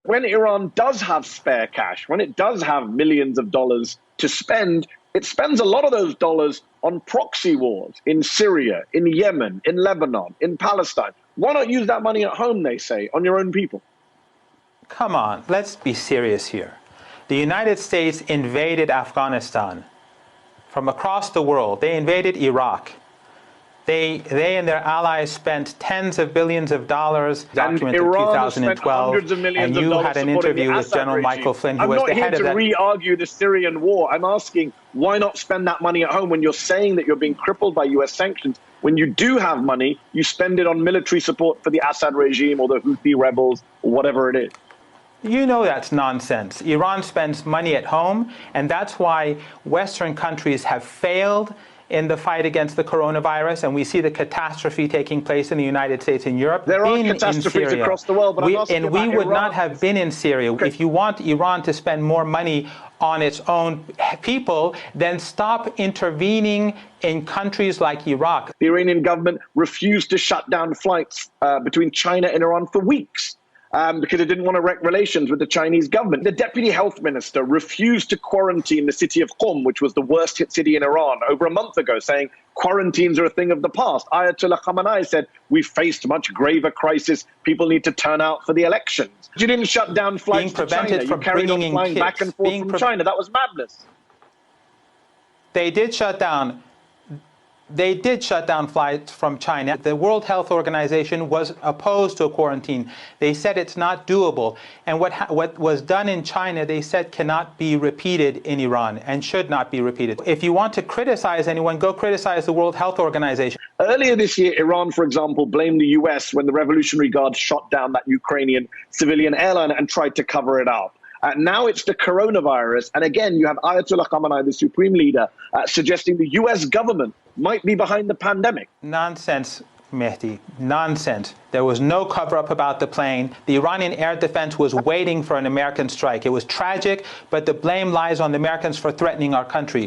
When Iran does have spare cash, when it does have millions of dollars to spend, it spends a lot of those dollars on proxy wars in Syria, in Yemen, in Lebanon, in Palestine. Why not use that money at home, they say, on your own people? Come on, let's be serious here. The United States invaded Afghanistan from across the world. They invaded Iraq. They and their allies spent tens of billions of dollars, document of 2012, and you had an interview with General Michael Flynn, who was the head of that. I'm not here to re-argue the Syrian war. I'm asking, why not spend that money at home when you're saying that you're being crippled by US sanctions? When you do have money, you spend it on military support for the Assad regime or the Houthi rebels or whatever it is. You know that's nonsense. Iran spends money at home, and that's why Western countries have failed in the fight against the coronavirus, and we see the catastrophe taking place in the United States and Europe. There are catastrophes across the world, but we would not have been in Syria. Okay. If you want Iran to spend more money on its own people, then stop intervening in countries like Iraq. The Iranian government refused to shut down flights between China and Iran for weeks. Because it didn't want to wreck relations with the Chinese government. The deputy health minister refused to quarantine the city of Qom, which was the worst hit city in Iran, over a month ago, saying quarantines are a thing of the past. Ayatollah Khamenei said, we faced much graver crisis. People need to turn out for the elections. You didn't shut down flights to China. You carried on flying back and forth from China. That was madness. They did shut down flights from China. The World Health Organization was opposed to a quarantine. They said it's not doable. And what was done in China, they said cannot be repeated in Iran and should not be repeated. If you want to criticize anyone, go criticize the World Health Organization. Earlier this year, Iran, for example, blamed the US when the Revolutionary Guard shot down that Ukrainian civilian airline and tried to cover it up. Now it's the coronavirus. And again, you have Ayatollah Khamenei, the supreme leader, suggesting the US government might be behind the pandemic. Nonsense, Mehdi. Nonsense. There was no cover-up about the plane. The Iranian air defense was waiting for an American strike. It was tragic, but the blame lies on the Americans for threatening our country.